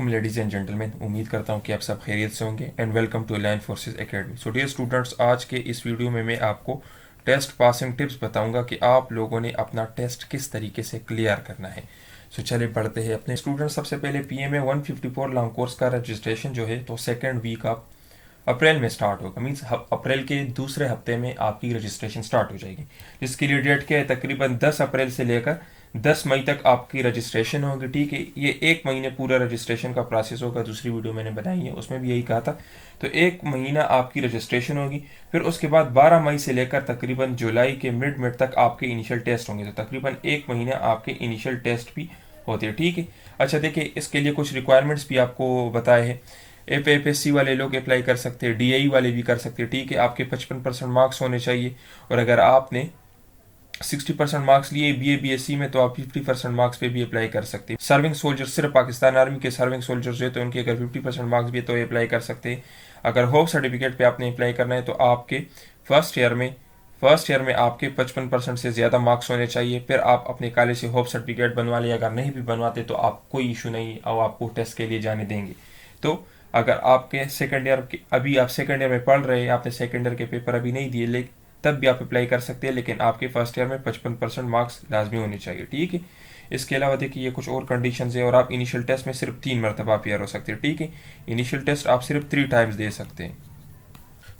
Ladies and gentleman, उम्मीद करता हूँ कि आप सब खैरियत से होंगे and welcome to Land Forces Academy. So dear students, आज के इस वीडियो में मैं आपको टेस्ट पासिंग टिप्स बताऊंगा कि आप लोगों ने अपना टेस्ट किस तरीके से क्लियर करना है। सो चलिए बढ़ते हैं अपने स्टूडेंट्स। सबसे पहले PMA 154 लॉन्ग कोर्स का रजिस्ट्रेशन जो है तो सेकेंड वीक ऑफ अप्रैल में स्टार्ट होगा। मीन्स अप्रैल के दूसरे हफ्ते में आपकी रजिस्ट्रेशन स्टार्ट हो जाएगी, जिसके लिए डेट क्या है, तकरीबन 10 अप्रैल से लेकर 10 मई तक आपकी रजिस्ट्रेशन होगी। ठीक है, ये एक महीने पूरा रजिस्ट्रेशन का प्रोसेस होगा। दूसरी वीडियो मैंने बनाई है, उसमें भी यही कहा था। तो एक महीना आपकी रजिस्ट्रेशन होगी, फिर उसके बाद 12 मई से लेकर तकरीबन जुलाई के मिड तक आपके इनिशियल टेस्ट होंगे। तो तकरीबन एक महीना आपके इनिशियल टेस्ट भी होते हैं। ठीक है, अच्छा देखिए, इसके लिए कुछ रिक्वायरमेंट्स भी आपको बताए हैं। FAPSC वाले लोग अप्लाई कर सकते हैं, DAE वाले भी कर सकते हैं। ठीक है, आपके 55% मार्क्स होने चाहिए, और अगर आपने 60% मार्क्स लिए BA BSc में तो आप 50% मार्क्स पे भी अप्लाई कर सकते हैं। सर्विंग सोल्जर, सिर्फ पाकिस्तान आर्मी के सर्विंग सोल्जर्स है तो उनके अगर 50% मार्क्स भी है तो अप्लाई कर सकते हैं। अगर होप सर्टिफिकेट पे आपने अप्लाई करना है तो आपके फर्स्ट ईयर में आपके 55% से ज़्यादा मार्क्स होने चाहिए। फिर आप अपने कॉलेज से होप सर्टिफिकेट बनवा लें, अगर नहीं भी बनवाते तो आप कोई इशू नहीं, और आपको टेस्ट के लिए जाने देंगे। तो अगर आपके सेकेंड ईयर अभी आप सेकेंड ईयर में पढ़ रहे हैं, आपने सेकेंड ईयर के पेपर अभी नहीं दिए, लेकिन तब भी आप अप्लाई कर सकते हैं, लेकिन आपके फर्स्ट ईयर में 55% मार्क्स लाजमी होने चाहिए। ठीक है, इसके अलावा देखिए ये कुछ और कंडीशंस है, और आप इनिशियल टेस्ट में सिर्फ 3 मरतबा अपियर हो सकते हैं। ठीक है, इनिशियल टेस्ट आप सिर्फ 3 टाइम्स दे सकते हैं।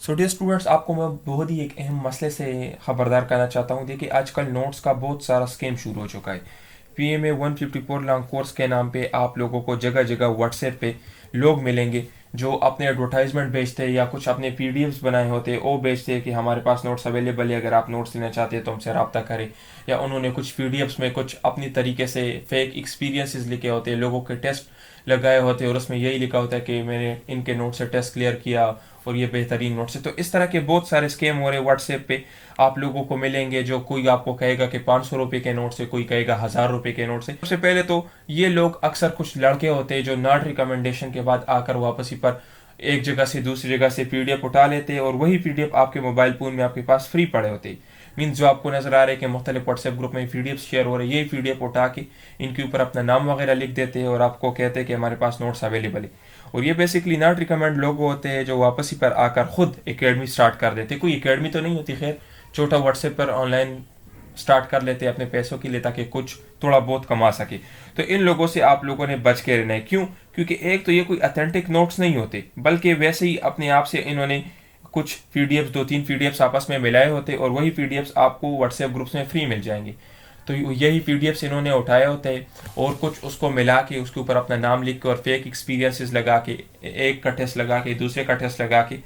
सो डियर स्टूडेंट्स, आपको मैं बहुत ही एक अहम मसले से खबरदार करना चाहता हूँ। देखिए, आजकल नोट्स का बहुत सारा स्कैम शुरू हो चुका है। PMA 154 लॉन्ग कोर्स के नाम पे आप लोगों को जगह जगह व्हाट्सएप पे लोग मिलेंगे जो अपने एडवर्टाइजमेंट बेचते हैं या कुछ अपने PDFs बनाए होते हैं वो बेचते हैं कि हमारे पास नोट्स अवेलेबल है, अगर आप नोट्स लेना चाहते हैं तो हमसे रब्ता करें। या उन्होंने कुछ PDFs में कुछ अपनी तरीके से फेक एक्सपीरियंसेस लिखे होते हैं, लोगों के टेस्ट लगाए होते हैं और उसमें यही लिखा होता है कि मैंने इनके नोट से टेस्ट क्लियर किया और ये बेहतरीन नोट्स है। तो इस तरह के बहुत सारे स्कैम हो रहे हैं व्हाट्सएप पे। आप लोगों को मिलेंगे जो कोई आपको कहेगा कि 500 रुपये के नोट से, कोई कहेगा 1000 रुपये के नोट से। सबसे पहले तो ये लोग अक्सर कुछ लड़के होते हैं जो नॉट रिकमेंडेशन के बाद आकर वापसी पर एक जगह से दूसरी जगह से PDF उठा लेते हैं, और वही PDF आपके मोबाइल फ़ोन में आपके पास फ्री पड़े होते हैं। मीन्स जो आपको नजर आ रहा है कि मुख्तलिफ व्हाट्सएप ग्रुप में PDF शेयर हो रहे हैं, यही PDF उठा के इनके ऊपर अपना नाम वगैरह लिख देते हैं और आपको कहते हैं कि हमारे पास नोट्स अवेलेबल है। और ये बेसिकली नॉट रिकमेंड लोग होते हैं जो वापसी पर आकर खुद एकेडमी स्टार्ट कर देते हैं। कोई एकेडमी तो नहीं होती, खैर छोटा व्हाट्सएप पर ऑनलाइन स्टार्ट कर लेते हैं अपने पैसों के लिए ताकि कुछ थोड़ा बहुत कमा सके। तो इन लोगों से आप लोगों ने बच के रहना है। क्यों? क्योंकि एक तो ये कोई अथेंटिक नोट्स नहीं होते, बल्कि वैसे ही अपने आप से इन्होंने कुछ PDFs, 2-3 PDFs आपस में मिलाए होते और वही PDFs आपको व्हाट्सएप ग्रुप्स में फ्री मिल जाएंगे। तो यही PDFs इन्होंने उठाए होते हैं और कुछ उसको मिला के उसके ऊपर अपना नाम लिख के और फेक एक्सपीरियंसेस लगा के, एक का टेस्ट लगा के दूसरे का टेस्ट लगा के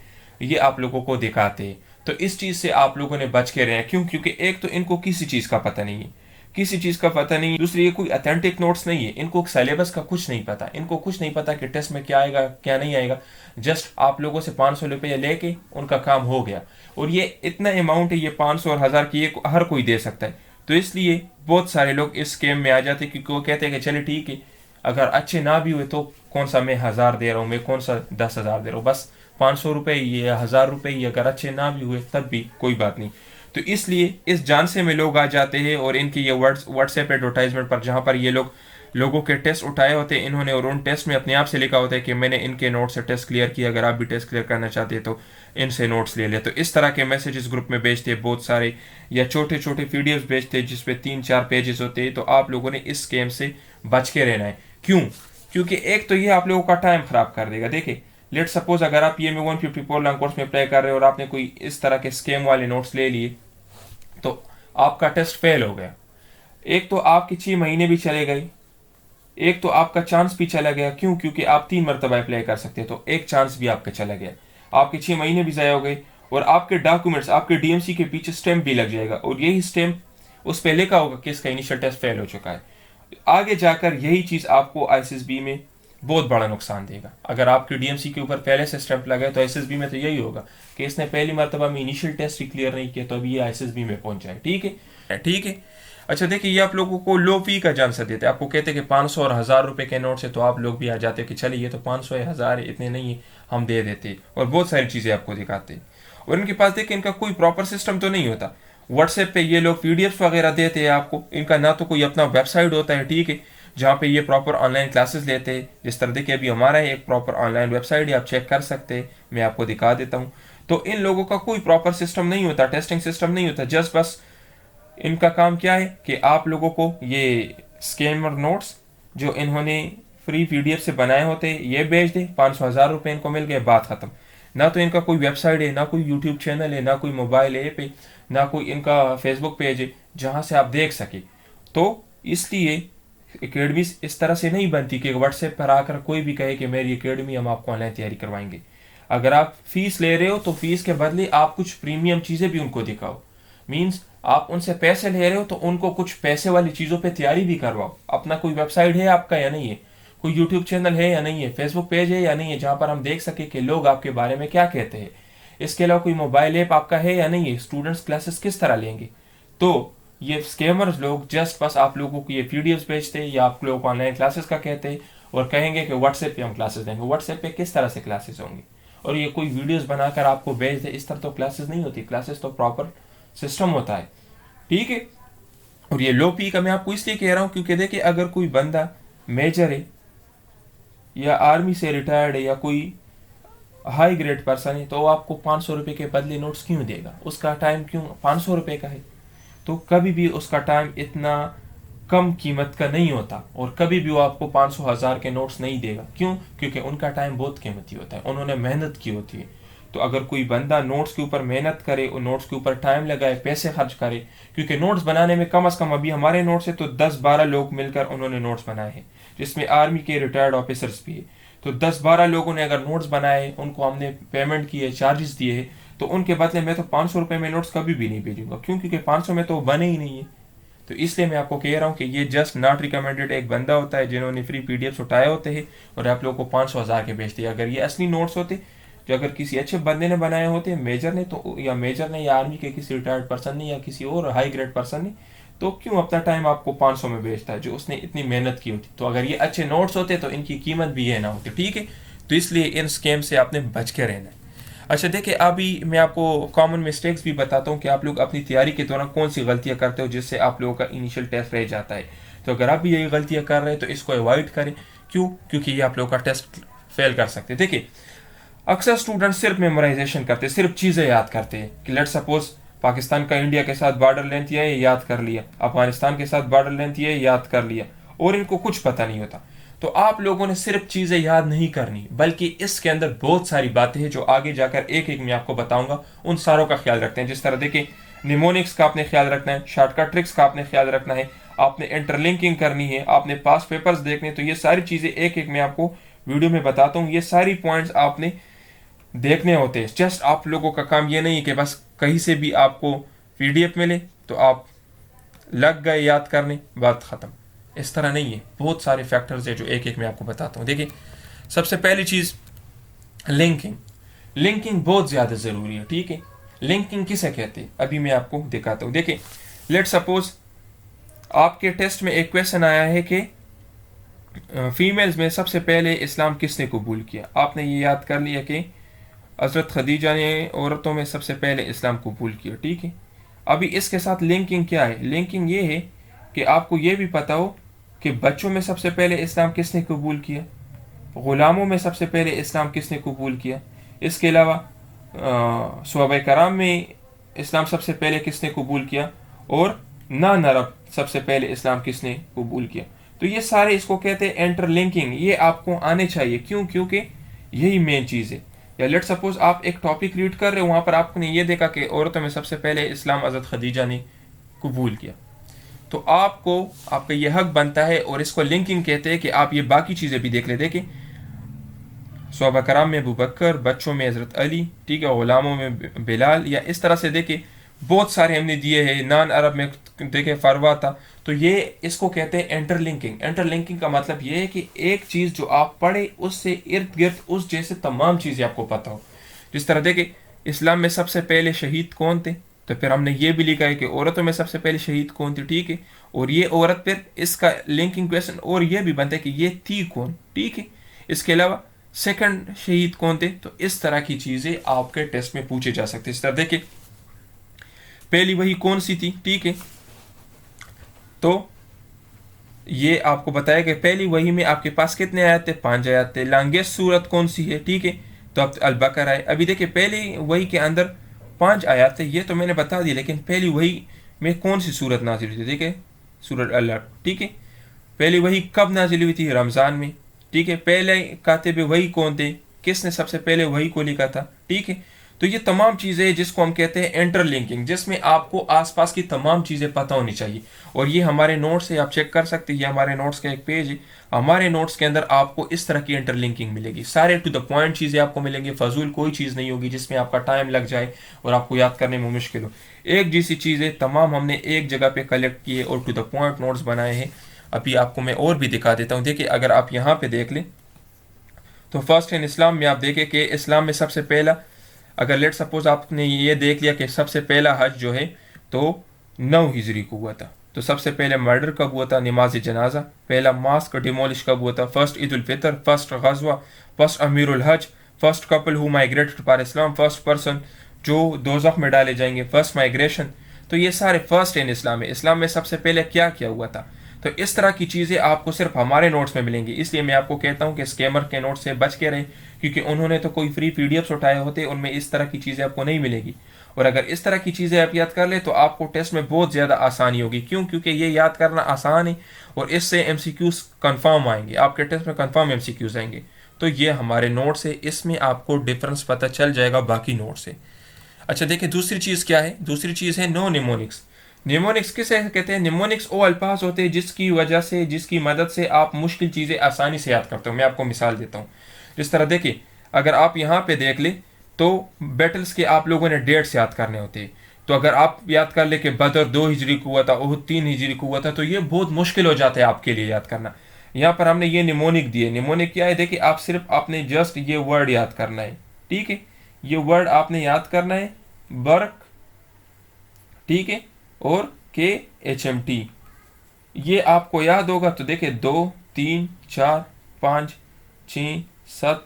ये आप लोगों को दिखाते हैं। तो इस चीज़ से आप लोगों ने बच के रहना। क्यों? क्योंकि एक तो इनको किसी चीज़ का पता नहीं है, किसी चीज़ का पता नहीं। दूसरी, ये कोई अथेंटिक नोट्स नहीं है, इनको सिलेबस का कुछ नहीं पता, इनको कुछ नहीं पता कि टेस्ट में क्या आएगा क्या नहीं आएगा। जस्ट आप लोगों से 500 रुपये लेके उनका काम हो गया। और ये इतना अमाउंट है, ये 500 और 1000 की, ये हर कोई दे सकता है। तो इसलिए बहुत सारे लोग इस स्कैम में आ जाते हैं, क्योंकि वो कहते हैं कि चले ठीक है, अगर अच्छे ना भी हुए तो कौन सा मैं 1000 दे रहा हूँ, मैं कौन सा 10,000 दे रहा हूँ, बस 500 रुपये या 1000 रुपये ही, अगर अच्छे ना भी हुए तब भी कोई बात नहीं। तो इसलिए इस झांसे में लोग आ जाते हैं और इनकी ये व्हाट्सएप एडवर्टाइजमेंट पर, जहाँ पर ये लोगों के टेस्ट उठाए होते हैं इन्होंने, और उन टेस्ट में अपने आप से लिखा होता है कि मैंने इनके नोट से टेस्ट क्लियर किया, अगर आप भी टेस्ट क्लियर करना चाहते हैं तो इनसे नोट्स ले ले। तो इस तरह के मैसेजेस ग्रुप में भेजते हैं बहुत सारे, या छोटे छोटे PDFs भेजते हैं जिसपे 3-4 पेजेस होते हैं। तो आप लोगों ने इस स्कैम से बच के रहना है। क्यों? क्योंकि एक तो ये आप लोगों का टाइम खराब कर देगा। देखिए, लेट सपोज अगर आप PMA 154 लॉन्ग कोर्स में अप्लाई कर रहे हो और आपने कोई इस तरह के स्कैम वाले नोट्स ले लिए तो आपका टेस्ट फेल हो गया। एक तो आपके 6 महीने भी चले गए, एक तो आपका चांस भी चला गया। क्यों? क्योंकि आप 3 मरतबा अप्लाई कर सकते हैं, तो एक चांस भी आपका चला गया, आपके 6 महीने भी ज़ाया हो गए, और आपके डॉक्यूमेंट्स, आपके DMC के पीछे स्टैम्प भी लग जाएगा, और यही स्टैम्प उस पर लिखा होगा कि इसका इनिशियल टेस्ट फेल हो चुका है। आगे जाकर यही चीज़ आपको ISSB में बहुत बड़ा नुकसान देगा। अगर आपके DMC के ऊपर पहले से स्टैंप लगा है तो ISSB में तो यही होगा कि इसने पहली मरतबा में इनिशियल टेस्ट ही क्लियर नहीं किया, तो अभी ये ISSB में पहुंच जाए। ठीक है, ठीक है। अच्छा देखिए, ये आप लोगों को लो फी का चांस देते हैं। आपको कहते हैं कि 500 और 1000 रुपये के नोट से, तो आप लोग भी आ जाते हैं कि चलिए ये तो 500 है, 1000 है, इतने नहीं है, हम दे देते, और बहुत सारी चीज़ें आपको दिखाते हैं। और इनके पास देखिए, इनका कोई प्रॉपर सिस्टम तो नहीं होता। व्हाट्सएप पे ये लोग PDFs वगैरह देते हैं आपको, इनका ना तो कोई अपना वेबसाइट होता है। ठीक है, जहाँ पे ये प्रॉपर ऑनलाइन क्लासेस लेते हैं। जिस तरह देखिए अभी हमारा है एक प्रॉपर ऑनलाइन वेबसाइट है, आप चेक कर सकते हैं, मैं आपको दिखा देता हूँ। तो इन लोगों का कोई प्रॉपर सिस्टम नहीं होता, टेस्टिंग सिस्टम नहीं होता, जस्ट बस इनका काम क्या है कि आप लोगों को ये स्कैमर नोट्स जो इन्होंने फ्री पीडीएफ से बनाए होते हैं ये भेज दे, 500,000 रुपये इनको मिल गए, बात खत्म। ना तो इनका कोई वेबसाइट है, ना कोई यूट्यूब चैनल है, ना कोई मोबाइल ऐप है, ना कोई इनका फेसबुक पेज है जहाँ से आप देख सके। तो इसलिए एकेडमीज इस तरह से नहीं बनती कि व्हाट्सएप पर आकर कोई भी कहे कि मेरी एकेडमी हम आपको ऑनलाइन तैयारी करवाएंगे। अगर आप फीस ले रहे हो तो फीस के बदले आप कुछ प्रीमियम चीज़ें भी उनको दिखाओ। मीन्स आप उनसे पैसे ले रहे हो तो उनको कुछ पैसे वाली चीज़ों पे तैयारी भी करवाओ। अपना कोई वेबसाइट है आपका या नहीं है, कोई यूट्यूब चैनल है या नहीं है, फेसबुक पेज है या नहीं है जहाँ पर हम देख सके कि लोग आपके बारे में क्या कहते हैं। इसके अलावा कोई मोबाइल ऐप आपका है या नहीं है, स्टूडेंट्स क्लासेस किस तरह लेंगे। तो ये स्कैमर्स लोग जस्ट बस आप लोगों को ये पीडीएफ भेजते हैं या आप लोगों को ऑनलाइन क्लासेस का कहते हैं और कहेंगे कि व्हाट्सएप पे हम क्लासेस देंगे। व्हाट्सएप पे किस तरह से क्लासेस होंगी, और ये कोई वीडियोस बनाकर आपको भेज दे, इस तरह तो क्लासेस नहीं होती। क्लासेस तो प्रॉपर सिस्टम होता है, ठीक है। और ये लो पी का मैं आपको इसलिए कह रहा हूँ क्योंकि देखिए अगर कोई बंदा मेजर है या आर्मी से रिटायर्ड है या कोई हाई ग्रेड पर्सन है तो वो आपको 500 रुपये के बदले नोट्स क्यों देगा, उसका टाइम क्यों 500 रुपये का है। तो कभी भी उसका टाइम इतना कम कीमत का नहीं होता और कभी भी वो आपको 500,000 के नोट्स नहीं देगा। क्यों? क्योंकि उनका टाइम बहुत कीमती होता है, उन्होंने मेहनत की होती है। तो अगर कोई बंदा नोट्स के ऊपर मेहनत करे और नोट्स के ऊपर टाइम लगाए, पैसे खर्च करे, क्योंकि नोट्स बनाने में कम अज़ कम अभी हमारे नोट्स है तो 10-12 लोग मिलकर उन्होंने नोट्स बनाए हैं, जिसमें आर्मी के रिटायर्ड ऑफिसर्स भी है। तो 10-12 लोगों ने अगर नोट्स बनाए, उनको हमने पेमेंट किए, चार्जेस दिए है, तो उनके बदले मैं तो 500 रुपये में नोट्स कभी भी नहीं भेजूंगा। क्यों? क्योंकि 500 में तो बने ही नहीं है। तो इसलिए मैं आपको कह रहा हूँ कि ये जस्ट नॉट रिकमेंडेड एक बंदा होता है जिन्होंने फ्री पीडीएफ उठाए होते हैं और आप लोगों को 500,000 के बेचते हैं। अगर ये असली नोट्स होते जो अगर किसी अच्छे बंदे ने बनाए होते, मेजर ने, तो या आर्मी के किसी रिटायर्ड पर्सन ने या किसी और हाई ग्रेड पर्सन ने, तो क्यों अपना टाइम आपको 500 में बेचता है जो उसने इतनी मेहनत की होती। तो अगर ये अच्छे नोट्स होते तो इनकी कीमत भी ये ना होती, ठीक है। तो इसलिए इन स्कैम से आपने बच के रहना है। अच्छा देखिए अभी मैं आपको कॉमन मिस्टेक्स भी बताता हूँ कि आप लोग अपनी तैयारी के दौरान कौन सी गलतियाँ करते हो जिससे आप लोगों का इनिशियल टेस्ट रह जाता है। तो अगर आप भी यही गलतियाँ कर रहे हैं तो इसको अवॉइड करें। क्यों? क्योंकि ये आप लोगों का टेस्ट फेल कर सकते हैं। देखिए अक्सर स्टूडेंट सिर्फ मेमोराइजेशन करते हैं, सिर्फ चीज़ें याद करते हैं कि लेट सपोज पाकिस्तान का इंडिया के साथ बॉर्डर लेंथ ये याद कर लिया, अफगानिस्तान के साथ बॉर्डर लेंथ ये याद कर लिया, और इनको कुछ पता नहीं होता। तो आप लोगों ने सिर्फ चीज़ें याद नहीं करनी, बल्कि इसके अंदर बहुत सारी बातें हैं जो आगे जाकर एक एक मैं आपको बताऊंगा, उन सारों का ख्याल रखते हैं। जिस तरह देखिए निमोनिक्स का आपने ख्याल रखना है, शॉर्टकट ट्रिक्स का आपने ख्याल रखना है, आपने इंटरलिंकिंग करनी है, आपने पास पेपर्स देखने हैं। तो ये सारी चीज़ें एक एक मैं आपको वीडियो में बताता हूँ। ये सारी पॉइंट्स आपने देखने होते हैं। जस्ट आप लोगों का काम ये नहीं है कि बस कहीं से भी आपको पीडीएफ मिले तो आप लग गए याद करने, बात ख़त्म। इस तरह नहीं है, बहुत सारे फैक्टर्स है जो एक एक मैं आपको बताता हूँ। देखिए सबसे पहली चीज़ लिंकिंग। लिंकिंग बहुत ज़्यादा ज़रूरी है, ठीक है। लिंकिंग किसे कहते हैं अभी मैं आपको दिखाता हूँ। देखिए लेट सपोज आपके टेस्ट में एक क्वेश्चन आया है कि फीमेल्स में सबसे पहले इस्लाम किसने कबूल किया। आपने ये याद कर लिया कि हज़रत खदीजा ने औरतों में सबसे पहले इस्लाम कबूल किया, ठीक है। अभी इसके साथ लिंकिंग क्या है? लिंकिंग ये है कि आपको ये भी पता हो कि बच्चों में सबसे पहले इस्लाम किसने कबूल किया, ग़ुलामों में सबसे पहले इस्लाम किसने कबूल किया, इसके अलावा सहाबा कराम में इस्लाम सबसे पहले किसने कबूल किया, और नान अरब सबसे पहले इस्लाम किसने कबूल किया। तो ये सारे इसको कहते हैं इंटरलिंकिंग। ये आपको आने चाहिए। क्यों? क्योंकि यही मेन चीज़ है। या लेट सपोज आप एक टॉपिक रीड कर रहे हो, वहाँ पर आपने ये देखा कि औरतों में सबसे पहले इस्लाम हज़रत खदीजा ने कबूल किया, तो आपको आपका ये हक बनता है, और इसको लिंकिंग कहते हैं कि आप ये बाकी चीज़ें भी देख ले। देखें सहाबा कराम में अबू बकर, बच्चों में हज़रत अली, ठीक है, ग़ुलामों में बिलाल, या इस तरह से देखें बहुत सारे हमने दिए हैं। नान अरब में देखें फरवा था। तो ये इसको कहते हैं इंटरलिंकिंग। इंटरलिंकिंग का मतलब ये है कि एक चीज़ जो आप पढ़े उससे इर्द गिर्द उस जैसे तमाम चीज़ें आपको पता हो। जिस तरह देखें इस्लाम में सबसे पहले शहीद कौन थे, तो फिर हमने ये भी लिखा है कि औरतों में सबसे पहले शहीद कौन थी, ठीक है। और ये औरत, फिर इसका लिंकिंग क्वेश्चन और ये भी बनता है कि ये थी कौन, ठीक है। इसके अलावा सेकंड शहीद कौन थे। तो इस तरह की चीज़ें आपके टेस्ट में पूछे जा सकते हैं। इस तरह देखिए पहली वही कौन सी थी, ठीक है। तो ये आपको बताया कि पहली वही में आपके पास कितने आयत थे, 5 आयत थे। लॉन्गेस्ट सूरत कौन सी है, ठीक है, तो अब अल बकरा है। अभी देखिए पहली वही के अंदर 5 आयत थे, ये तो मैंने बता दी, लेकिन पहली वही में कौन सी सूरत नाजिल हुई थी, ठीक है, सूरत अल, ठीक है। पहली वही कब नाजिल हुई थी, रमज़ान में, ठीक है। पहले कातिब वही कौन थे, किसने सबसे पहले वही को लिखा था, ठीक है। तो ये तमाम चीज़ें जिसको हम कहते हैं इंटरलिंकिंग, जिसमें आपको आसपास की तमाम चीज़ें पता होनी चाहिए। और ये हमारे नोट्स से आप चेक कर सकते हैं, ये हमारे नोट्स का एक पेज है। हमारे नोट्स के अंदर आपको इस तरह की इंटरलिंकिंग मिलेगी, सारे टू द पॉइंट चीज़ें आपको मिलेंगी, फजूल कोई चीज़ नहीं होगी जिसमें आपका टाइम लग जाए और आपको याद करने में मुश्किल हो। एक जैसी चीज़ें तमाम हमने एक जगह पे कलेक्ट किए और टू द पॉइंट नोट्स बनाए हैं। अभी आपको मैं और भी दिखा देता हूँ। देखिए अगर आप यहाँ पे देख लें तो फर्स्ट इन इस्लाम में आप देखें कि इस्लाम में सबसे पहला, अगर लेट सपोज आपने ये देख लिया कि सबसे पहला हज जो है तो 9 हिजरी को हुआ था, तो सबसे पहले मर्डर कब हुआ था, नमाज जनाजा, पहला मास्क डिमोलिश कब हुआ था, फर्स्ट ईद उल फितर, फर्स्ट गजवा, फर्स्ट अमीरुल हज, first couple who migrated for Islam, first person जो दोजख में डाले जाएंगे, फर्स्ट माइग्रेशन। तो ये सारे फर्स्ट इन इस्लाम है। इस्लाम में सबसे पहले क्या क्या हुआ था। तो इस तरह की चीज़ें आपको सिर्फ हमारे नोट्स में मिलेंगी, इसलिए मैं आपको कहता हूँ कि स्कैमर के नोट से बच के रहें, क्योंकि उन्होंने तो कोई फ्री पीडीएफ्स उठाए होते, उनमें इस तरह की चीज़ें आपको नहीं मिलेगी। और अगर इस तरह की चीज़ें आप याद कर ले तो आपको टेस्ट में बहुत ज़्यादा आसानी होगी। क्यों? क्योंकि ये याद करना आसान है और इससे एमसीक्यूज कंफर्म आएंगे, आपके टेस्ट में कंफर्म एमसीक्यूज आएंगे। तो ये हमारे नोट्स है, इसमें आपको डिफरेंस पता चल जाएगा बाकी नोट से। अच्छा देखिए दूसरी चीज़ क्या है, दूसरी चीज़ है नो निमोनिक्स। निमोनिक्स किसे कहते हैं? निमोनिक्स वो अल्फाज होते हैं जिसकी वजह से, जिसकी मदद से आप मुश्किल चीज़ें आसानी से याद करते हो। मैं आपको मिसाल देता हूँ। जिस तरह देखिए अगर आप यहाँ पे देख ले तो बैटल्स के आप लोगों ने डेट्स याद करने होते हैं। तो अगर आप याद कर ले कि बदर 2 हिजरी को हुआ था, ओहद 3 हिजरी को हुआ था, तो ये बहुत मुश्किल हो जाता है आपके लिए याद करना। यहाँ पर हमने ये निमोनिक दिए। निमोनिक क्या है? देखिए आप सिर्फ आपने जस्ट ये वर्ड याद करना है, ठीक है। ये वर्ड आपने याद करना है, बर्क, ठीक है, और KHMT। ये आपको याद होगा। तो देखिए 2 3 4 5 6 7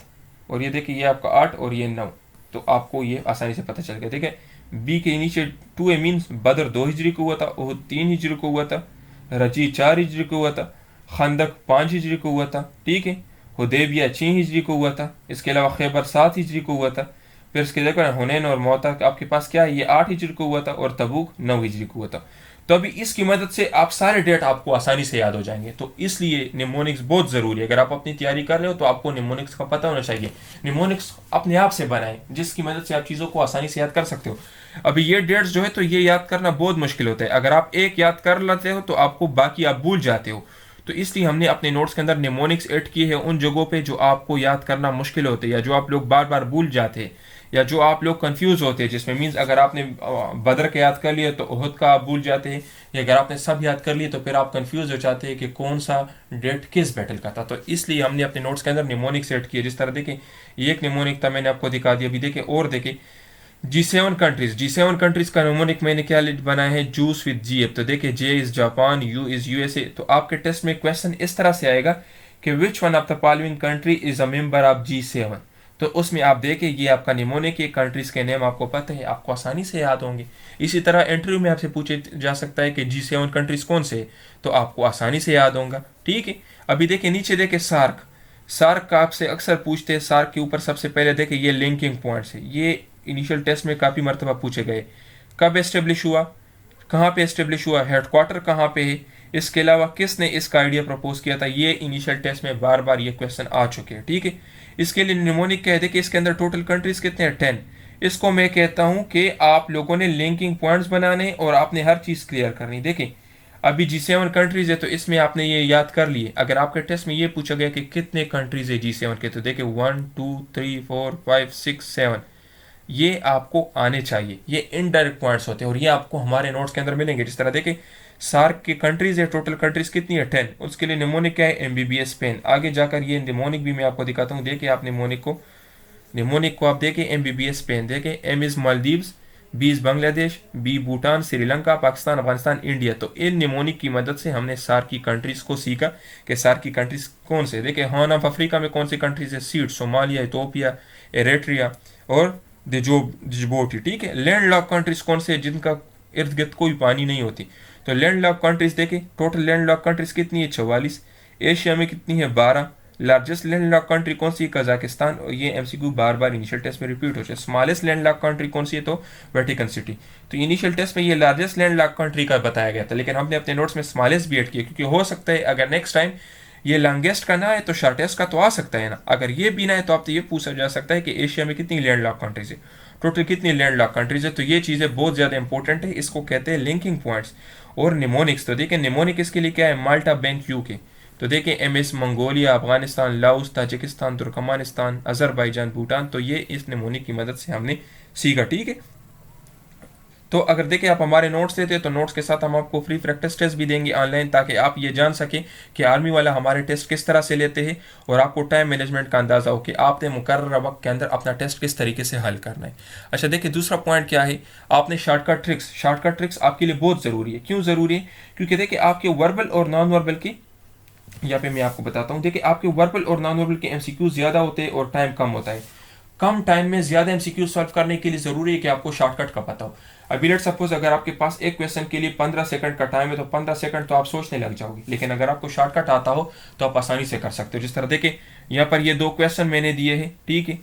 और ये देखिए ये आपका 8 और ये 9। तो आपको ये आसानी से पता चल गया। देखिए बी के नीचे 2A मीन्स बदर 2 हिजरी को हुआ था, ओहद 3 हिजरी को हुआ था, रजी 4 हिजरी को हुआ था, खंदक 5 हिजरी को हुआ था, ठीक है, हुदैबिया 6 हिजरी को हुआ था, इसके अलावा खैबर 7 हिजरी को हुआ था। फिर इसके देखो हुनैन और मौता आपके पास क्या है, ये 8 हिजरी को हुआ था और तबूक 9 हिजरी को हुआ था। तो अभी इसकी मदद से आप सारे डेट आपको आसानी से याद हो जाएंगे। तो इसलिए निमोनिक्स बहुत ज़रूरी है। अगर आप अपनी तैयारी कर रहे हो तो आपको निमोनिक्स का पता होना चाहिए। निमोनिक्स अपने आप से बनाएं जिसकी मदद से आप चीज़ों को आसानी से याद कर सकते हो। अभी ये डेट्स जो है तो ये याद करना बहुत मुश्किल होता है। अगर आप एक याद कर लेते हो तो आपको बाकी आप भूल जाते हो। तो इसलिए हमने अपने नोट्स के अंदर निमोनिक्स ऐड किए हैं उन जगहों पे जो आपको याद करना मुश्किल होते हैं या जो आप लोग बार बार भूल जाते हैं या जो आप लोग कंफ्यूज होते हैं। जिसमें मीन्स अगर आपने बदर के याद कर लिया तो ओहद का आप भूल जाते हैं, या अगर आपने सब याद कर लिए तो फिर आप कंफ्यूज हो जाते हैं कि कौन सा डेट किस बैटल का था। तो इसलिए हमने अपने नोट्स के अंदर निमोनिक्स ऐड किए। जिस तरह देखें ये एक निमोनिक था, मैंने आपको दिखा दिया। अभी देखें और देखें G7 कंट्रीज, G7 कंट्रीज का निमोनिक मैंने क्या बनाया है, जूस विद जी। तो देखिए J is Japan, U is USA. तो आपके टेस्ट में क्वेश्चन इस तरह से आएगा कि which one of the following country is a member of G7। तो उसमें आप देखें ये आपका निमोनिक है, कंट्रीज के नेम आपको पता है, आपको आसानी से याद होंगे। इसी तरह इंटरव्यू में आपसे पूछे जा सकता है कि G7 कंट्रीज कौन से है, तो आपको आसानी से याद होगा, ठीक है। अभी देखिए नीचे देखें सार्क। सार्क का आपसे अक्सर पूछते हैं। सार्क के ऊपर सबसे पहले देखें ये लिंकिंग पॉइंट्स है। ये इनिशियल टेस्ट में काफ़ी मरतबा पूछे गए। कब एस्टेब्लिश हुआ, कहाँ पे एस्टेब्लिश हुआ, हेडक्वार्टर कहाँ पे है, इसके अलावा किसने इसका आइडिया प्रपोज किया था। ये इनिशियल टेस्ट में बार बार ये क्वेश्चन आ चुके हैं, ठीक है। इसके लिए निमोनिक कहते हैं कि इसके अंदर टोटल कंट्रीज कितने हैं, 10। इसको मैं कहता हूँ कि आप लोगों ने लिंकिंग पॉइंट्स बनाने और आपने हर चीज़ क्लियर करनी। देखें अभी G7 कंट्रीज है तो इसमें आपने ये याद कर लिए। अगर आपके टेस्ट में ये पूछा गया कि कितने कंट्रीज है G7 के, तो देखिए 1 2 3 4 5 6 7 ये आपको आने चाहिए। ये इनडायरेक्ट पॉइंट्स होते हैं और ये आपको हमारे नोट्स के अंदर मिलेंगे। जिस तरह देखिए सार्क की कंट्रीज है, टोटल कंट्रीज कितनी है, 10। उसके लिए निमोनिक क्या है, MBBS स्पेन। आगे जाकर ये निमोनिक भी मैं आपको दिखाता हूँ। देखिए आप निमोनिक को आप देखें, MBBS स्पेन। देखें M is Maldives, B is Bangladesh, B Bhutan, Sri Lanka, Pakistan, Afghanistan, India. तो इन निमोनिक की मदद से हमने सार्क की कंट्रीज को सीखा कि सार्क की कंट्रीज कौन से। देखिए हॉर्न ऑफ अफ्रीका में कौन सी कंट्रीज है, सीट, सोमालिया, इथोपिया, एरिट्रिया और जिबोटी, ठीक है। लैंड लॉक कंट्रीज कौन से, जिनका इर्द गिर्द कोई पानी नहीं होती, तो लैंड लॉक कंट्रीज देखें, टोटल लैंड लॉक कंट्रीज कितनी है? 44। एशिया में कितनी है? 12। लार्जेस्ट लैंड लॉक कंट्री कौन सी है? कजाकिस्तान। और ये एमसीक्यू बार बार इनिशियल टेस्ट में रिपीट हो जाए। स्मॉलेस्ट लैंड लॉक कंट्री कौन सी है? तो वेटिकन सिटी। तो इनिशियल टेस्ट में ये लार्जेस्ट लैंड लॉक कंट्री का बताया गया था, लेकिन हमने अपने नोट्स में स्मॉलेस्ट भी ऐड किया, क्योंकि हो सकता है अगर नेक्स्ट टाइम ये लॉन्गेस्ट का ना है तो शॉर्टेस्ट का तो आ सकता है ना। अगर ये भी ना है तो आपसे ये पूछा जा सकता है कि एशिया में कितनी लैंड लॉक कंट्रीज है, टोटल कितनी लैंड लॉक कंट्रीज है। तो ये चीज़ें बहुत ज़्यादा इंपॉर्टेंट है, इसको कहते हैं लिंकिंग पॉइंट्स। और निमोनिक्स, तो देखिए निमोनिक इसके लिए क्या है? माल्टा, बैंक, यूके। तो देखिए MS, Mongolia, Afghanistan, Laos, Tajikistan, Turkmenistan, Azerbaijan, Bhutan. तो ये इस निमोनिक की मदद से हमने सीखा, ठीक है। तो अगर देखिए आप हमारे नोट्स लेते हैं तो नोट्स के साथ हम आपको फ्री प्रैक्टिस टेस्ट भी देंगे ऑनलाइन, ताकि आप ये जान सकें कि आर्मी वाला हमारे टेस्ट किस तरह से लेते हैं, और आपको टाइम मैनेजमेंट का अंदाज़ा हो कि आपने मुकर्रर वक्त के अंदर अपना टेस्ट किस तरीके से हल करना है। अच्छा देखिए दूसरा पॉइंट क्या है, आपने शॉर्टकट ट्रिक्स आपके लिए बहुत ज़रूरी है। क्यों ज़रूरी है? क्योंकि देखिए आपके वर्बल और नॉन वर्बल की, यहाँ पे मैं आपको बताता हूँ, देखिए आपके वर्बल और नॉन वर्बल के एमसीक्यू ज़्यादा होते हैं और टाइम कम होता है। कम टाइम में ज़्यादा एमसीक्यू सॉल्व करने के लिए ज़रूरी है कि आपको शॉर्टकट का पता हो। अभी लेट सपोज अगर आपके पास एक क्वेश्चन के लिए 15 सेकंड का टाइम है, तो 15 सेकंड तो आप सोचने लग जाओगे, लेकिन अगर आपको शॉर्टकट आता हो तो आप आसानी से कर सकते हो। जिस तरह देखिए यहाँ पर ये 2 क्वेश्चन मैंने दिए हैं, ठीक है,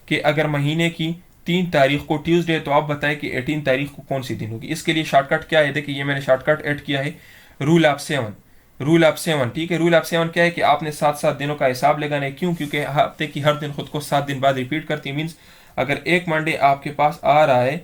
कि अगर महीने की 3 तारीख को ट्यूसडे, तो आप बताएं कि 18 तारीख को कौन सी दिन होगी। इसके लिए शॉर्टकट क्या है? देखिए ये मैंने शॉर्टकट ऐड किया है, रूल ऑफ 7। रूल ऑफ 7, ठीक है। रूल ऑफ 7 क्या है कि आपने 7 दिनों का हिसाब लगाना है। क्यों? क्योंकि हफ्ते की हर दिन खुद को 7 दिन बाद रिपीट करती है। मीन्स अगर एक मंडे आपके पास आ रहा है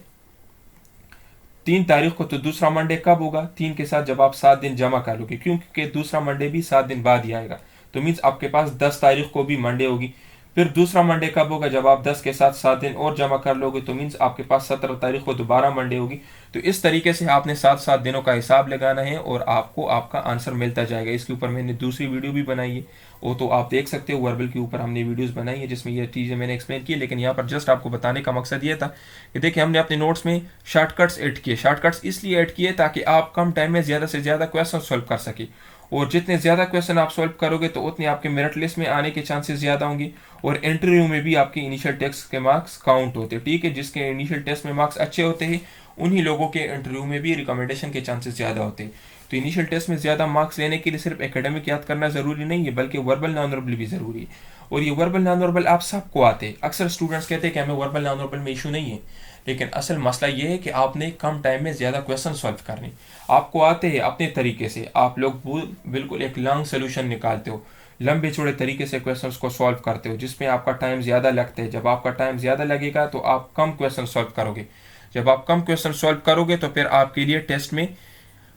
3 तारीख को, तो दूसरा मंडे कब होगा? 3 के साथ जब आप 7 दिन जमा कर लोगे। क्यों? क्योंकि दूसरा मंडे भी 7 दिन बाद ही आएगा। तो मीन्स आपके पास 10 तारीख को भी मंडे होगी। फिर दूसरा मंडे कब होगा? जब आप 10 के साथ 7 दिन और जमा कर लोगे, तो मीन्स आपके पास 17 तारीख को दोबारा मंडे होगी। तो इस तरीके से आपने 7 दिनों का हिसाब लगाना है और आपको आपका आंसर मिलता जाएगा। इसके ऊपर मैंने दूसरी वीडियो भी बनाई है, वो तो आप देख सकते हो। वर्बल के ऊपर हमने वीडियोस बनाई है जिसमें ये चीज़ें मैंने एक्सप्लेन की, लेकिन यहाँ पर जस्ट आपको बताने का मकसद ये था कि देखिए हमने अपने नोट्स में शॉर्टकट्स ऐड किए। शॉर्टकट्स इसलिए ऐड किए ताकि आप कम टाइम में ज़्यादा से ज़्यादा क्वेश्चन सॉल्व कर सके, और जितने ज़्यादा क्वेश्चन आप सॉल्व करोगे तो उतने आपके मेरिट लिस्ट में आने के चांसेस ज़्यादा होंगे, और इंटरव्यू में भी आपके इनिशियल टेस्ट के मार्क्स काउंट होते हैं, ठीक है। जिसके इनिशियल टेस्ट में मार्क्स अच्छे होते हैं उन्हीं लोगों के इंटरव्यू में भी रिकमेंडेशन के चांसेस ज़्यादा होते हैं। तो इनिशियल टेस्ट में ज़्यादा मार्क्स लेने के लिए सिर्फ एकेडमिक याद करना ज़रूरी नहीं है, बल्कि वर्बल नॉन वर्बल भी ज़रूरी है। और ये वर्बल नॉन वर्बल आप सबको आते हैं। अक्सर स्टूडेंट्स कहते हैं कि हमें वर्बल नॉन वर्बल में इशू नहीं है, लेकिन असल मसला ये है कि आपने कम टाइम में ज़्यादा क्वेश्चन सॉल्व करने आपको आते हैं अपने तरीके से। आप लोग बिल्कुल एक लॉन्ग सोल्यूशन निकालते हो, लंबे चौड़े तरीके से क्वेश्चंस को सॉल्व करते हो, जिसमें आपका टाइम ज़्यादा लगता है। जब आपका टाइम ज़्यादा लगेगा तो आप कम क्वेश्चन सॉल्व करोगे। जब आप कम क्वेश्चन सॉल्व करोगे तो फिर आपके लिए टेस्ट में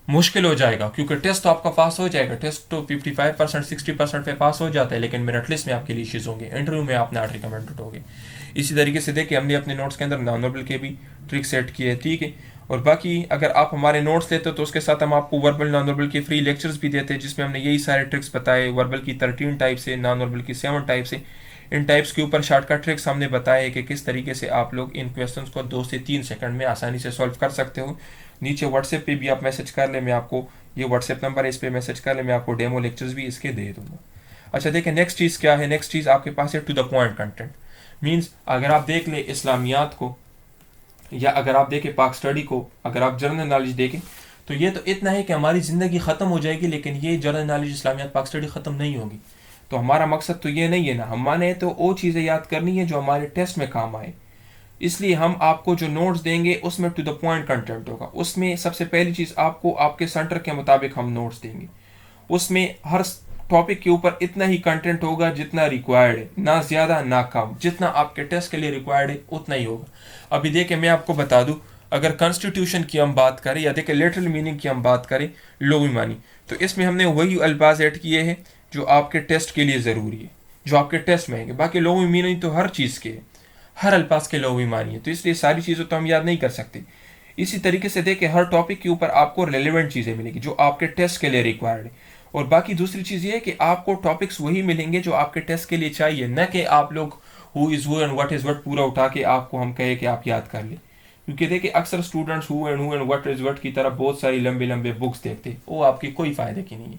मुश्किल हो जाएगा, क्योंकि टेस्ट तो आपका पास हो जाएगा। टेस्ट तो 55% 60% पे पास हो जाता है, लेकिन मेरिट लिस्ट में आपके लिए इश्यूज होंगे, इंटरव्यू में आप नॉट रिकमेंडेड होगे। इसी तरीके से देखिए हमने अपने नोट्स के अंदर नॉन वर्बल के भी ट्रिक सेट किए, ठीक है। और बाकी अगर आप हमारे नोट्स लेते हो तो उसके साथ हम आपको वर्बल नॉन वर्बल के फ्री लेक्चर्स भी देते हैं, जिसमें हमने यही सारे ट्रिक्स बताए। वर्बल की 13 टाइप्स है, नॉन वर्बल की 7 टाइप्स है। इन टाइप्स के ऊपर शॉर्टकट ट्रिक्स हमने बताए कि किस तरीके से आप लोग इन क्वेश्चंस को 2 से 3 सेकंड में आसानी से सॉल्व कर सकते हो। नीचे व्हाट्सएप पे भी आप मैसेज कर ले, मैं आपको ये व्हाट्सएप नंबर है, इस पर मैसेज कर ले, मैं आपको डेमो लेक्चर्स भी इसके दे दूंगा। अच्छा देखिए नेक्स्ट चीज़ क्या है। नेक्स्ट चीज़ आपके पास है to the point content. Means अगर आप देख ले इस्लामियात को, या अगर आप देखें पाक स्टडी को, अगर आप जनरल नॉलेज देखें, तो ये तो इतना है कि हमारी ज़िंदगी ख़त्म हो जाएगी, लेकिन ये जनरल नॉलेज इस्लामियात पाक स्टडी ख़त्म नहीं होगी। तो हमारा मकसद तो ये नहीं है ना, हमने तो वो चीज़ें याद करनी है जो हमारे टेस्ट में काम आए। इसलिए हम आपको जो नोट्स देंगे उसमें टू द पॉइंट कंटेंट होगा। उसमें सबसे पहली चीज़ आपको आपके सेंटर के मुताबिक हम नोट्स देंगे। उसमें हर टॉपिक के ऊपर इतना ही कंटेंट होगा जितना रिक्वायर्ड है, ना ज़्यादा ना कम। जितना आपके टेस्ट के लिए रिक्वायर्ड है उतना ही होगा। अभी देखिए मैं आपको बता दूं, अगर कॉन्स्टिट्यूशन की हम बात करें या देखिए लिटरल मीनिंग की हम बात करें, लोगी मानी, तो इसमें हमने वही अल्फाज ऐड किए हैं जो आपके टेस्ट के लिए ज़रूरी है, जो आपके टेस्ट में आएंगे। बाकी लोगी मीनिंग तो हर चीज़ के है, हर अल्फाज के लोगी मानी है, तो इसलिए सारी चीज़ें तो हम याद नहीं कर सकते। इसी तरीके से देखिए हर टॉपिक के ऊपर आपको रेलिवेंट चीज़ें मिलेंगी जो आपके टेस्ट के लिए रिक्वायर्ड है। और बाकी दूसरी चीज़ ये है कि आपको टॉपिक्स वही मिलेंगे जो आपके टेस्ट के लिए चाहिए, न कि आप लोग who is who and what is what पूरा उठा के आपको हम कहे कि आप याद कर लें। क्योंकि देखिए अक्सर students who and what is what की तरह बहुत सारी लंबे लंबे बुक्स देखते, वो आपकी कोई फ़ायदे की नहीं है।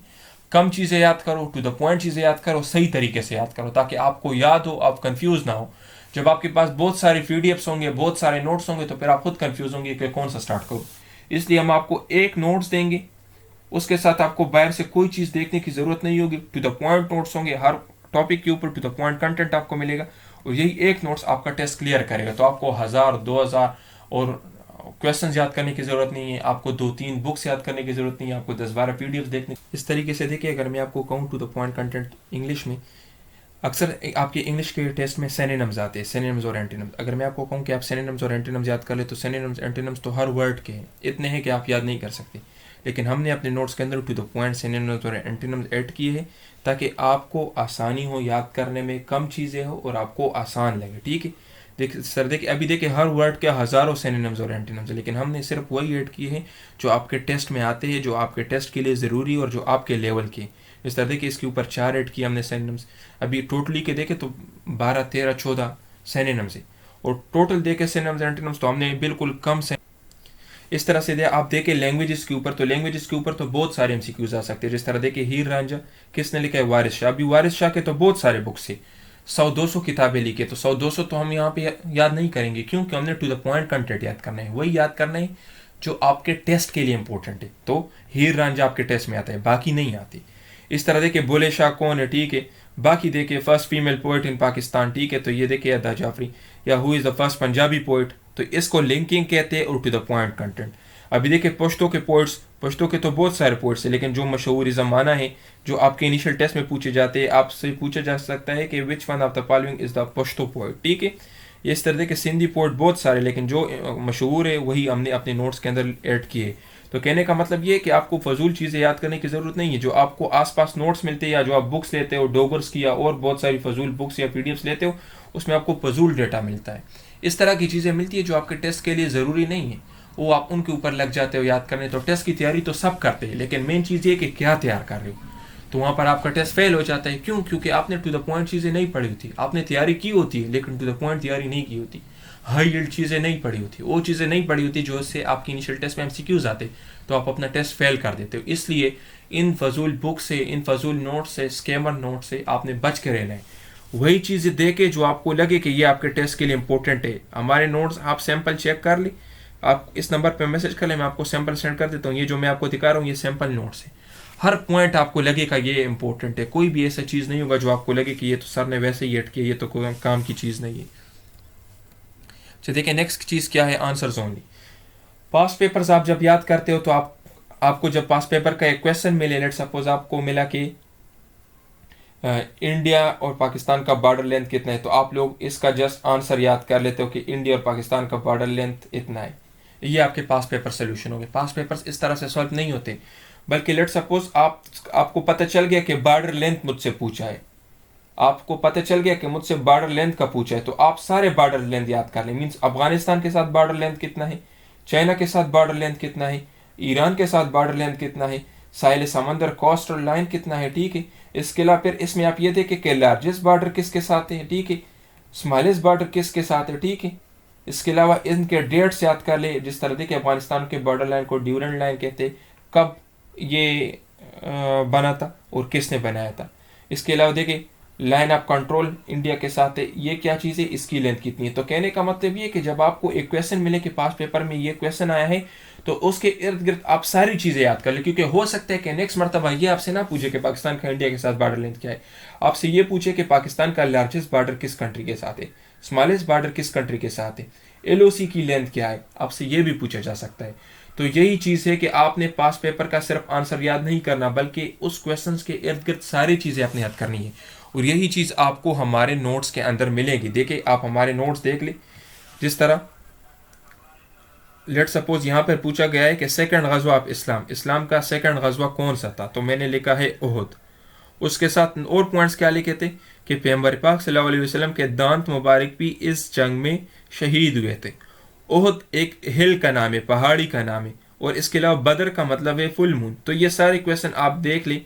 कम चीज़ें याद करो, टू द पॉइंट चीज़ें याद करो, सही तरीके से याद करो, ताकि आपको याद हो, आप कंफ्यूज ना हो। जब आपके पास बहुत सारे पीडीएफ्स होंगे, बहुत सारे नोट्स होंगे, तो फिर आप खुद कंफ्यूज होंगे कि कौन सा स्टार्ट करूँ। इसलिए हम आपको एक नोट्स देंगे, उसके साथ आपको बाहर से कोई चीज़ देखने की ज़रूरत नहीं होगी, टू द पॉइंट नोट्स होंगे, हर टॉपिक के ऊपर टू द पॉइंट कंटेंट आपको मिलेगा, और यही एक नोट्स आपका टेस्ट क्लियर करेगा। तो आपको 1000 2000 और क्वेश्चन याद करने की ज़रूरत नहीं है, आपको 2-3 बुक्स याद करने की ज़रूरत नहीं है, आपको 10-12 पीडीएफ देखने। इस तरीके से देखिए, अगर मैं आपको कहूँ to the point content English में, अक्सर आपके इंग्लिश के टेस्ट में सिनोनिम्स आते हैं, सिनोनिम्स और एंटोनिम्स। अगर मैं आपको कहूँ कि आप सिनोनिम्स और एंटोनिम्स याद कर ले, तो सिनोनिम्स एंटोनिम्स तो हर वर्ड के हैं, इतने हैं कि आप याद नहीं कर सकते, लेकिन हमने अपने नोट्स के अंदर टू द पॉइंट सिनोनिम्स और एंटोनिम्स ऐड किए हैं ताकि आपको आसानी हो याद करने में, कम चीज़ें हो और आपको आसान लगे। ठीक है, देखिए अभी देखिए हर वर्ड के हज़ारों सिनोनिम्स और एंटोनिम्स, लेकिन हमने सिर्फ वही ऐड किए हैं जो आपके टेस्ट में आते हैं, जो आपके टेस्ट के लिए ज़रूरी और जो आपके लेवल के। इस तरह देखिए इसके ऊपर 4 ऐड किए हमने सिनोनिम्स। अभी टोटली के देखें तो 12 13 14 सिनोनिम्स है, और टोटल देखे सिनोनिम्स एंटोनिम्स तो हमने बिल्कुल कम से। इस तरह से आप देखें लैंग्वेजेस के ऊपर, तो लैंग्वेजेस के ऊपर तो बहुत सारे एमसीक्यूज आ सकते हैं। जिस तरह देखिए हीर रांझा किसने लिखा है? वारिस शाह। अभी वारिस शाह के तो बहुत सारे बुक्स है, 100-200 किताबें लिखी, तो 100-200 तो हम यहाँ पे याद नहीं करेंगे, क्योंकि हमने टू द पॉइंट कंटेंट याद करना है, वही याद करना है जो आपके टेस्ट के लिए इंपॉर्टेंट है। तो हीर रांझा आपके टेस्ट में आता है, बाकी नहीं आती। इस तरह देखिए बुले शाह कौन है, ठीक है, बाकी देखिए फर्स्ट फीमेल पोइट इन पाकिस्तान, ठीक है, तो ये देखिए अदा जाफरी, या who is the first Punjabi poet, तो इसको लिंकिंग कहते हैं और टू द पॉइंट कंटेंट। अभी देखिए पश्तो के पोइट्स, पश्तो के तो बहुत सारे पोइट्स हैं, लेकिन जो मशहूर ज़माना है, जो आपके इनिशियल टेस्ट में पूछे जाते हैं, आपसे पूछा जा सकता है कि which one of the following is the Pashto poet, ठीक है। ये इस तरह के सिंधी पोइट बहुत सारे, लेकिन जो मशहूर है वही हमने अपने नोट्स के अंदर ऐड किए। तो कहने का मतलब ये है कि आपको फजूल चीज़ें याद करने की ज़रूरत नहीं है। जो आपको आसपास नोट्स मिलते हैं या जो आप बुक्स लेते हो, डोगर्स की या और बहुत सारी फजूल बुक्स या पीडीएफ्स लेते हो, उसमें आपको फजूल डेटा मिलता है। इस तरह की चीज़ें मिलती है जो आपके टेस्ट के लिए ज़रूरी नहीं है, वो आप उनके ऊपर लग जाते हो याद करने। तो टेस्ट की तैयारी तो सब करते हैं, लेकिन मेन चीज़ ये कि क्या तैयार कर रहे हो, तो वहाँ पर आपका टेस्ट फेल हो जाता है। क्यों? क्योंकि आपने टू द पॉइंट चीज़ें नहीं पढ़ी होती, आपने तैयारी की होती है लेकिन टू द पॉइंट तैयारी नहीं की होती, हाई यील्ड चीज़ें नहीं पढ़ी होती, वो चीज़ें नहीं पढ़ी होती जो इससे आपकी इनिशियल टेस्ट में एमसीक्यूज आते, तो आप अपना टेस्ट फेल कर देते हो। इसलिए इन फजूल बुक से, इन फजूल नोट से, स्कैमर नोट से आपने बच के रहना है। वही चीज़ें दे के जो आपको लगे कि ये आपके टेस्ट के लिए इंपॉर्टेंट है। हमारे नोट्स आप सैंपल चेक कर ले, आप इस नंबर पर मैसेज कर ले, मैं आपको सैंपल सेंड कर देता हूँ। ये जो मैं आपको दिखा रहा हूँ ये सैंपल नोट्स है, हर पॉइंट आपको लगेगा ये इंपॉर्टेंट है। कोई भी ऐसा चीज़ नहीं होगा जो आपको लगे कि ये तो सर ने वैसे ही ऐड किया, ये तो कोई काम की चीज़ नहीं है। तो देखिए नेक्स्ट चीज़ क्या है, आंसर्स ओनली। पास्ट पेपर्स आप जब याद करते हो तो आपको जब पास्ट पेपर का एक क्वेश्चन मिले, लेट सपोज आपको मिला कि इंडिया और पाकिस्तान का बॉर्डर लेंथ कितना है, तो आप लोग इसका जस्ट आंसर याद कर लेते हो कि इंडिया और पाकिस्तान का बॉर्डर लेंथ इतना है। ये आपके पास्ट पेपर सोल्यूशन हो गए। पास्ट पेपर्स इस तरह से सॉल्व नहीं होते, बल्कि लेट सपोज आपको पता चल गया कि बॉर्डर लेंथ मुझसे पूछा है, आपको पता चल गया कि मुझसे बॉर्डर लेंथ का पूछा है, तो आप सारे बॉर्डर लेंथ याद कर लें। मीन्स अफगानिस्तान के साथ बॉर्डर लेंथ कितना है, चाइना के साथ बॉर्डर लेंथ कितना है, ईरान के साथ बॉर्डर लेंथ कितना है, साहिल समंदर कोस्टल लाइन कितना है, ठीक है। इसके अलावा फिर इसमें आप ये देखें कि लार्जेस्ट बॉर्डर किसके साथ है, ठीक है, स्मॉलेस्ट बॉर्डर किसके साथ है, ठीक है। इसके अलावा इनके डेट्स याद कर ले, जिस तरह देखिए अफगानिस्तान के बॉर्डर लाइन को ड्यूरेंट लाइन कहते, कब ये बना था और किसने बनाया था। इसके अलावा देखिए लाइन ऑफ कंट्रोल इंडिया के साथ है, ये क्या चीज़ है, इसकी लेंथ कितनी है। तो कहने का मतलब ये कि जब आपको एक क्वेश्चन मिले कि पास पेपर में ये क्वेश्चन आया है, तो उसके इर्द गिर्द आप सारी चीज़ें याद कर ले, क्योंकि हो सकता है कि नेक्स्ट मरतबा ये आपसे ना पूछे कि पाकिस्तान का इंडिया के साथ बॉर्डर लेंथ क्या है, आपसे ये पूछे कि पाकिस्तान का लार्जेस्ट बॉर्डर किस कंट्री के साथ है, स्मॉलेस्ट बॉर्डर किस कंट्री के साथ है, LOC की लेंथ क्या है, आपसे ये भी पूछा जा सकता है। तो यही चीज़ है कि आपने पास पेपर का सिर्फ आंसर याद नहीं करना, बल्कि उस क्वेश्चन के इर्द गिर्द सारी चीज़ें आपने याद करनी है, और यही चीज़ आपको हमारे नोट्स के अंदर मिलेगी। देखिए आप हमारे नोट्स देख ले, जिस तरह लेट सपोज यहाँ पर पूछा गया है कि सेकंड गज़वा ऑफ इस्लाम, इस्लाम का सेकंड गज़वा कौन सा था, तो मैंने लिखा है उहुद। उसके साथ और पॉइंट्स क्या लिखे थे कि पैगंबर पाक सल्लल्लाहु अलैहि वसल्लम के दांत मुबारक भी इस जंग में शहीद हुए थे। उहुद एक हिल का नाम है, पहाड़ी का नाम है, और इसके अलावा बदर का मतलब है फुल मून। तो ये सारे क्वेश्चन आप देख ले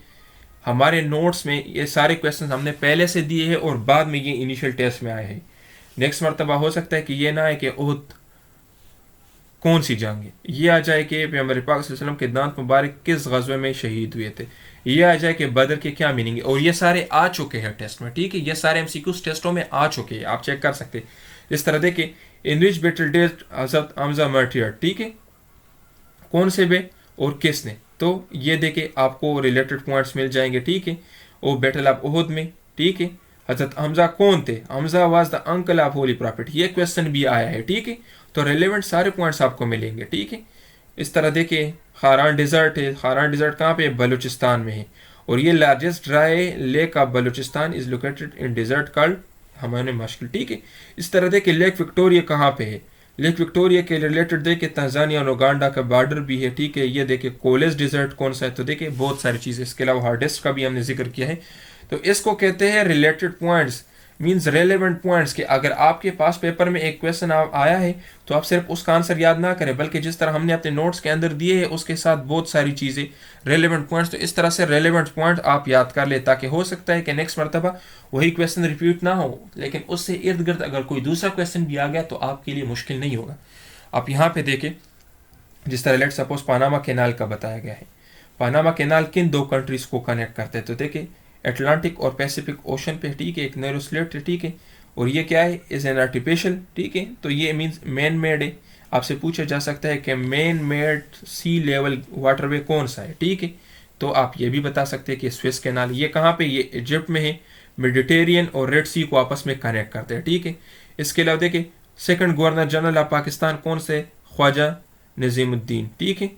हमारे नोट्स में, ये सारे क्वेश्चन हमने पहले से दिए हैं और बाद में ये इनिशियल टेस्ट में आए हैं। नेक्स्ट मरतबा हो सकता है कि ये ना है कि उहुद कौन सी जंग है, ये आ जाए कि पैगंबर पाक सल्लल्लाहु अलैहि वसल्लम के दांत मुबारक किस गज़वे में शहीद हुए थे, ये आ जाए कि बदर के क्या मीनिंग है, और ये सारे आ चुके हैं टेस्ट में, ठीक है। ये सारे MCQs टेस्टों में आ चुके हैं, आप चेक कर सकते हैं। इस तरह देखिए इन बैटल डेज हज़रत हमजा मार्टियर, ठीक है, कौन से बे और किसने, तो ये देखे आपको रिलेटेड पॉइंट्स मिल जाएंगे, ठीक है। वो बैटल ऑफ उहुद में, ठीक है, हजरत हमजा कौन थे, Hamza was the uncle of holy profit, ये क्वेश्चन भी आया है, ठीक है। तो रेलेवेंट सारे पॉइंट्स आपको मिलेंगे, ठीक है। इस तरह देखिए खारान डिज़र्ट है, खारान डिज़र्ट कहाँ पे, बलूचिस्तान में है, और ये largest dry lake of Balochistan is located in desert called हमारे मश्किल, ठीक है। इस तरह देखिए लेक विक्टोरिया कहाँ पे है, लेक विक्टोरिया के रिलेटेड देखिए तंजानिया और उगांडा का बॉर्डर भी है, ठीक है। ये देखिए कोलेस डिजर्ट कौन सा है, तो देखिए बहुत सारी चीज़ें, इसके अलावा हार्डेस्ट का भी हमने जिक्र किया है। तो इसको कहते हैं related points, means relevant points, कि अगर आपके पास पेपर में एक क्वेश्चन आया है तो आप सिर्फ उसका आंसर याद ना करें, बल्कि जिस तरह हमने अपने नोट्स के अंदर दिए हैं उसके साथ बहुत सारी चीज़ें रेलेवेंट पॉइंट्स, तो इस तरह से रेलेवेंट पॉइंट आप याद कर ले, ताकि हो सकता है कि नेक्स्ट मरतबा वही क्वेश्चन रिपीट ना हो, लेकिन उससे इर्द गिर्द अगर कोई दूसरा क्वेश्चन भी आ गया तो आपके लिए मुश्किल नहीं होगा। आप यहाँ पे देखें, जिस तरह लेट सपोज पानामा कैनाल का बताया गया है, पानामा कैनाल किन दो कंट्रीज को कनेक्ट करते हैं, तो देखिए अटलांटिक और पैसिफिक ओशन पे, ठीक है, एक नैरो स्लेट है, ठीक है, और ये क्या है, इज एन आर्टिफिशियल, ठीक है। तो ये मीन्स मैन मेड है। आपसे पूछा जा सकता है कि मैन मेड सी लेवल वाटरवे कौन सा है, ठीक है। तो आप ये भी बता सकते हैं कि स्विस कैनाल, ये कहाँ पे, ये इजिप्ट में है, मेडिटेरियन और रेड सी को आपस में कनेक्ट करते हैं, ठीक है। इसके अलावा देखिए second governor general of Pakistan कौन से, ख्वाजा नजीमुद्दीन, ठीक है।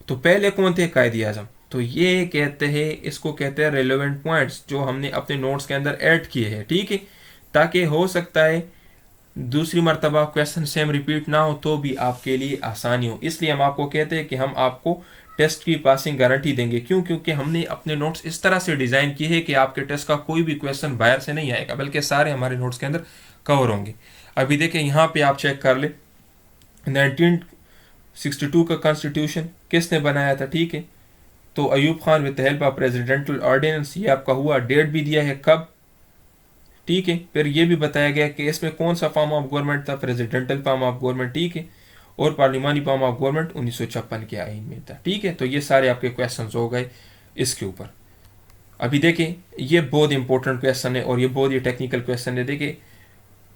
तो पहले कौन थे, कायद आजम। तो ये कहते हैं, इसको कहते हैं रेलेवेंट पॉइंट्स, जो हमने अपने नोट्स के अंदर ऐड किए हैं, ठीक है, ताकि हो सकता है दूसरी मरतबा क्वेश्चन सेम रिपीट ना हो तो भी आपके लिए आसानी हो। इसलिए हम आपको कहते हैं कि हम आपको टेस्ट की पासिंग गारंटी देंगे, क्यों, क्योंकि हमने अपने नोट्स इस तरह से डिज़ाइन किए हैं कि आपके टेस्ट का कोई भी क्वेश्चन बाहर से नहीं आएगा, बल्कि सारे हमारे नोट्स के अंदर कवर होंगे। अभी देखें यहाँ पे आप चेक कर ले, 1962 का कॉन्स्टिट्यूशन किसने बनाया था, ठीक है। तो Ayub Khan with the help of presidential ordinance, ये आपका हुआ, डेट भी दिया है कब, ठीक है। फिर ये भी बताया गया कि इसमें कौन सा फॉर्म ऑफ गवर्नमेंट था, प्रेसिडेंटल फॉर्म ऑफ गवर्नमेंट, ठीक है, और पार्लिमानी फॉर्म ऑफ गवर्नमेंट 1956 के आइन में था, ठीक है। तो ये सारे आपके क्वेश्चन हो गए इसके ऊपर। अभी देखें ये बहुत इंपॉर्टेंट क्वेश्चन है और ये बहुत ही टेक्निकल क्वेश्चन है। देखिए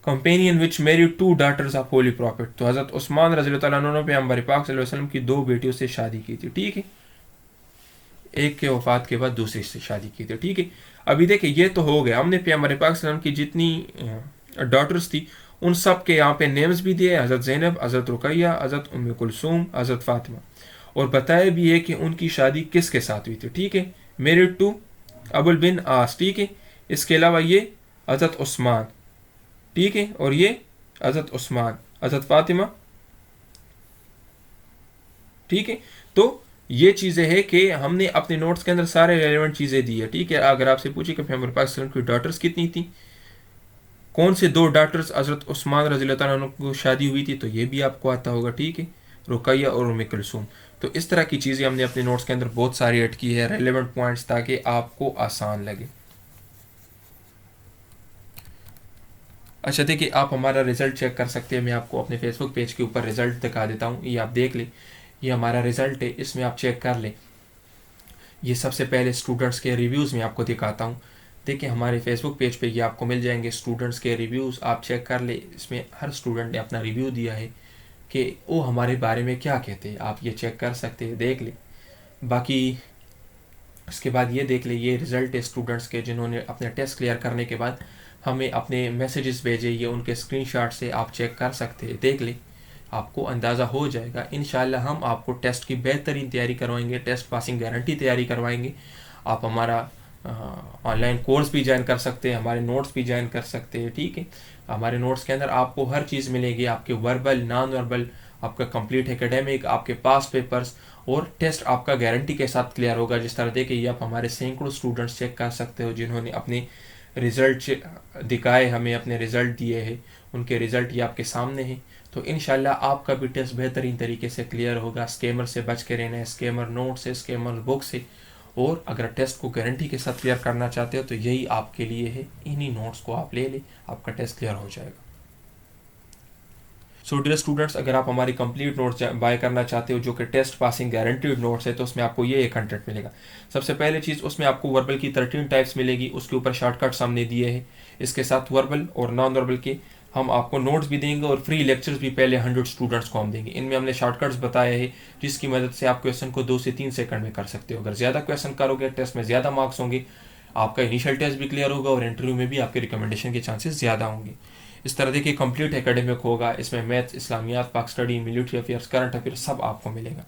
companion which married to daughters of holy prophet, तो हज़रत उस्मान रज़ी अल्लाह अन्हु ने पैगंबर पाक सल्लल्लाहु अलैहि वसल्लम की दो बेटियों से शादी की थी, ठीक है। एक के वफात के बाद दूसरी से शादी की थी, ठीक है। अभी देखिए ये तो हो गया, हमने पैगंबर पाक सल्लल्लाहु अलैहि वसल्लम की जितनी डॉटर्स थी उन सब के यहाँ पे नेम्स भी दिए, हज़रत ज़ैनब, हज़रत रुकैया, हज़रत उम्मे कुलसूम, हज़रत फातिमा, और बताया भी है कि उनकी शादी किसके साथ हुई थी, ठीक है। मैरिड टू अबुल बिन आस, ठीक है। इसके अलावा ये हज़रत उस्मान, ठीक है, और ये हज़रत उस्मान, हज़रत फातिमा, ठीक है। तो ये चीज़ें हैं कि हमने अपने नोट्स के अंदर सारे रेलेवेंट चीज़ें दी है, ठीक है। अगर आपसे पूछे कि पैगंबर पाक सल्लल्लाहु अलैहि वसल्लम की डॉटर्स कितनी थी, कौन से दो डॉटर्स हज़रत उस्मान रज़ी अल्लाह अन्हु को शादी हुई थी, तो ये भी आपको आता होगा, ठीक है, रुकैया और उम्मे कुलसूम। तो इस तरह की चीज़ें हमने अपने नोट्स के अंदर बहुत सारी ऐड की है, रेलेवेंट पॉइंट्स, ताकि आपको आसान लगे। अच्छा देखिए आप हमारा रिज़ल्ट चेक कर सकते हैं, मैं आपको अपने फेसबुक पेज के ऊपर रिज़ल्ट दिखा देता हूँ, ये आप देख लें, ये हमारा रिज़ल्ट है, इसमें आप चेक कर लें। ये सबसे पहले स्टूडेंट्स के रिव्यूज़ में आपको दिखाता हूँ। देखिए हमारे फेसबुक पेज पे ये आपको मिल जाएंगे स्टूडेंट्स के रिव्यूज़, आप चेक कर ले, इसमें हर स्टूडेंट ने अपना रिव्यू दिया है कि वो हमारे बारे में क्या कहते हैं, आप ये चेक कर सकते हैं, देख ले। बाकी इसके बाद ये देख ले, ये रिज़ल्ट है स्टूडेंट्स के जिन्होंने अपने टेस्ट क्लियर करने के बाद हमें अपने मैसेजेस भेजे, ये उनके स्क्रीनशॉट से आप चेक कर सकते हैं, देख ले, आपको अंदाज़ा हो जाएगा। इंशाल्लाह हम आपको टेस्ट की बेहतरीन तैयारी करवाएंगे, टेस्ट पासिंग गारंटी तैयारी करवाएंगे। आप हमारा ऑनलाइन कोर्स भी ज्वाइन कर सकते हैं, हमारे नोट्स भी ज्वाइन कर सकते हैं, ठीक है। हमारे नोट्स के अंदर आपको हर चीज़ मिलेगी, आपके वर्बल, नॉन वर्बल, आपका कंप्लीट एकेडमिक, आपके पास पेपर्स, और टेस्ट आपका गारंटी के साथ क्लियर होगा। जिस तरह देखिए ये आप हमारे सैकड़ों स्टूडेंट्स चेक कर सकते हो जिन्होंने अपने रिज़ल्ट दिखाए, हमें अपने रिज़ल्ट दिए हैं, उनके रिज़ल्ट ये आपके सामने हैं। तो इंशाल्लाह आपका भी टेस्ट बेहतरीन तरीके से क्लियर होगा। स्कैमर से बच के रहना है, स्कैमर नोट से, स्कैमर बुक से, और अगर टेस्ट को गारंटी के साथ क्लियर करना चाहते हो तो यही आपके लिए है, इन्हीं नोट्स को आप ले लें, आपका टेस्ट क्लियर हो जाएगा। सो डियर स्टूडेंट्स, अगर आप हमारी कंप्लीट नोट्स बाय करना चाहते हो जो कि टेस्ट पासिंग गारंटीड नोट्स है, तो उसमें आपको ये कंटेंट मिलेगा। सबसे पहले चीज़, उसमें आपको वर्बल की 13 टाइप्स मिलेगी, उसके ऊपर शॉर्टकट्स हमने दिए हैं। इसके साथ वर्बल और नॉन वर्बल के हम आपको नोट्स भी देंगे और फ्री लेक्चर्स भी पहले 100 स्टूडेंट्स को हम देंगे। इनमें हमने शॉर्टकट्स बताए हैं जिसकी मदद से आप क्वेश्चन को 2 से 3 सेकंड में कर सकते हो। अगर ज़्यादा क्वेश्चन करोगे टेस्ट में ज़्यादा मार्क्स होंगे, आपका इनिशियल टेस्ट भी क्लियर होगा और इंटरव्यू में भी आपके रिकमेंडेशन के चांसेस ज़्यादा होंगे। इस तरह देखिए कंप्लीट एकेडमिक होगा, इसमें मैथ्स, इस्लामियात, पाक study, military affairs, current affairs सब आपको मिलेगा।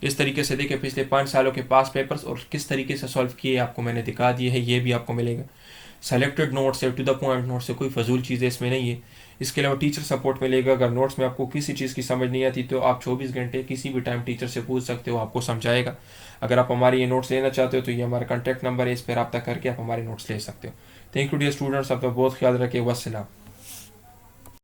इस तरीके से देखिए पिछले 5 सालों के पास पेपर्स और किस तरीके से सॉल्व किए आपको मैंने दिखा दिए है, ये भी आपको मिलेगा। सेलेक्टेड नोट्स है, टू द पॉइंट नोट्स है, कोई फजूल चीज़ें इसमें नहीं है। इसके अलावा टीचर सपोर्ट मिलेगा। अगर नोट्स में आपको किसी चीज़ की समझ नहीं आती तो आप 24 घंटे किसी भी टाइम टीचर से पूछ सकते हो, आपको समझाएगा। अगर आप हमारे ये नोट्स लेना चाहते हो तो ये हमारा कॉन्टैक्ट नंबर है, इस पर रब्ता करके आप हमारे नोट्स ले सकते हो। थैंक यू डियर स्टूडेंट्स, आपका बहुत ख्याल रखें। वस्सलाम।